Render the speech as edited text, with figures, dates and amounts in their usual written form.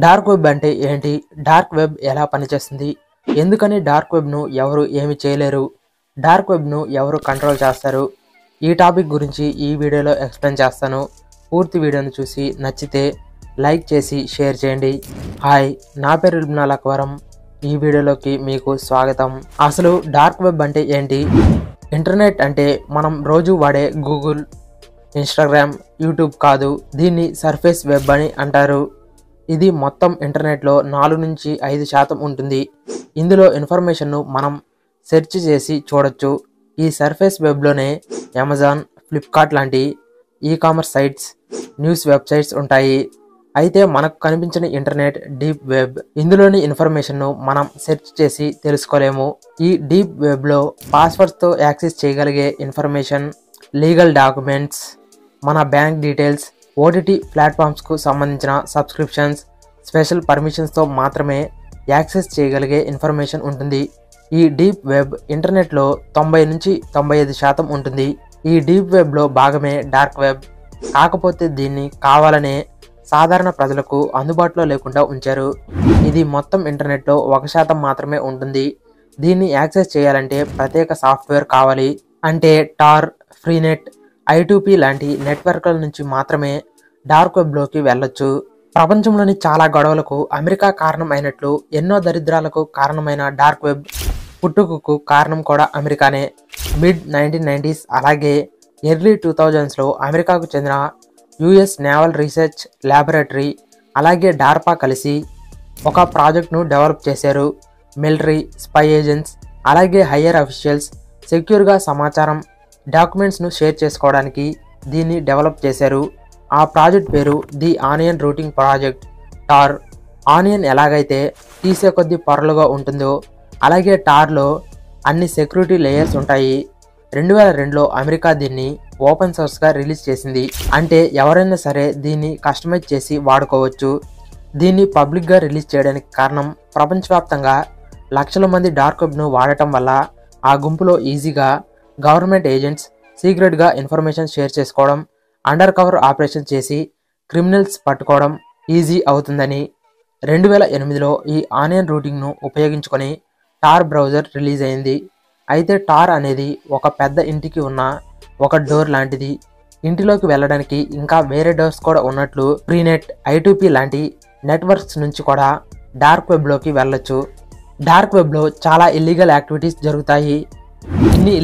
Dark web అంటే ఏంటి? Dark web ఎలా పనిచేస్తుంది? ఎందుకని డార్క్ వెబ్‌ను ఎవరు ఏమి చేయలేరు? డార్క్ వెబ్‌ను ఎవరు కంట్రోల్ చేస్తారు? ఈ టాపిక్ గురించి ఈ వీడియోలో ఎక్స్‌ప్లెయిన్ చేస్తాను. పూర్తి వీడియోను చూసి నచ్చితే లైక్ చేసి షేర్ చేయండి. హాయ్, నా పేరు ఇల్మ్నాల్ అక్వరం. ఈ వీడియోలోకి మీకు స్వాగతం. అసలు డార్క్ వెబ్ అంటే ఏంటి? ఇంటర్నెట్ అంటే మనం రోజు వాడే గూగుల్, ఇన్‌స్టాగ్రామ్, యూట్యూబ్ కాదు. దీన్ని సర్ఫేస్ వెబ్ అని అంటారు. ఇది మొత్తం ఇంటర్నెట్లో 4-5% ఉంటుంది. ఇందులో ఇన్ఫర్మేషన్ను మనం సెర్చ్ చేసి చూడొచ్చు. ఈ సర్ఫేస్ వెబ్లోనే అమెజాన్, ఫ్లిప్కార్ట్ లాంటి ఈ-కామర్స్ సైట్స్, న్యూస్ వెబ్సైట్స్ ఉంటాయి. అయితే మనకు కనిపించిన ఇంటర్నెట్ డీప్ వెబ్. ఇందులోని ఇన్ఫర్మేషన్ను మనం సెర్చ్ చేసి తెలుసుకోలేము. ఈ డీప్ వెబ్లో పాస్వర్డ్స్తో యాక్సెస్ చేయగలిగే ఇన్ఫర్మేషన్, లీగల్ డాక్యుమెంట్స్, మన బ్యాంక్ డీటెయిల్స్, ఓటీటీ ప్లాట్ఫామ్స్కు సంబంధించిన సబ్స్క్రిప్షన్స్, స్పెషల్ పర్మిషన్స్తో మాత్రమే యాక్సెస్ చేయగలిగే ఇన్ఫర్మేషన్ ఉంటుంది. ఈ డీప్ వెబ్ ఇంటర్నెట్లో 90-95% ఉంటుంది. ఈ డీప్ వెబ్లో భాగమే డార్క్ వెబ్. కాకపోతే దీన్ని కావాలనే సాధారణ ప్రజలకు అందుబాటులో లేకుండా ఉంచారు. ఇది మొత్తం ఇంటర్నెట్లో 1% మాత్రమే ఉంటుంది. దీన్ని యాక్సెస్ చేయాలంటే ప్రత్యేక సాఫ్ట్వేర్ కావాలి. అంటే టార్, ఫ్రీనెట్, I2P లాంటి నెట్వర్క్ల నుంచి మాత్రమే డార్క్ వెబ్లోకి వెళ్ళొచ్చు. ప్రపంచంలోని చాలా గొడవలకు అమెరికా కారణం అయినట్లు ఎన్నో దరిద్రాలకు కారణమైన డార్క్ వెబ్ పుట్టుకకు కారణం కూడా అమెరికానే. మిడ్ 1990s అలాగే ఎర్లీ 2000స్లో అమెరికాకు చెందిన US నేవల్ రీసెర్చ్ ల్యాబొరేటరీ అలాగే డార్పా కలిసి ఒక ప్రాజెక్ట్ను డెవలప్ చేశారు. మిలిటరీ, స్పై ఏజెంట్స్ అలాగే హయ్యర్ అఫీషియల్స్ సెక్యూర్గా సమాచారం, డాక్యుమెంట్స్ను షేర్ చేసుకోవడానికి దీన్ని డెవలప్ చేశారు. ఆ ప్రాజెక్ట్ పేరు the onion routing project. Tor onion ఎలాగైతే తీసే కొద్ది పొరలుగా ఉంటుందో అలాగే టార్లో అన్ని సెక్యూరిటీ లేయర్స్ ఉంటాయి. 2002లో అమెరికా దీన్ని ఓపెన్ సోర్స్గా రిలీజ్ చేసింది. అంటే ఎవరైనా సరే దీన్ని కస్టమైజ్ చేసి వాడుకోవచ్చు. దీన్ని పబ్లిక్గా రిలీజ్ చేయడానికి కారణం ప్రపంచవ్యాప్తంగా లక్షల మంది డార్క్ వెబ్ను వాడటం వల్ల ఆ గుంపులో ఈజీగా గవర్నమెంట్ ఏజెంట్స్ సీక్రెట్గా ఇన్ఫర్మేషన్ షేర్ చేసుకోవడం, అండర్ కవర్ ఆపరేషన్ చేసి క్రిమినల్స్ పట్టుకోవడం ఈజీ అవుతుందని. 2008లో ఈ ఆనియన్ రూటింగ్ను ఉపయోగించుకొని టార్ బ్రౌజర్ రిలీజ్ అయింది. అయితే టార్ అనేది ఒక పెద్ద ఇంటికి ఉన్న ఒక డోర్ లాంటిది. ఇంటిలోకి వెళ్ళడానికి ఇంకా వేరే డోర్స్ కూడా ఉన్నట్లు ఫ్రీనెట్, I2P లాంటి నెట్వర్క్స్ నుంచి కూడా డార్క్ వెబ్లోకి వెళ్ళొచ్చు. డార్క్ వెబ్లో చాలా ఇల్లీగల్ యాక్టివిటీస్ జరుగుతాయి. ఇన్ని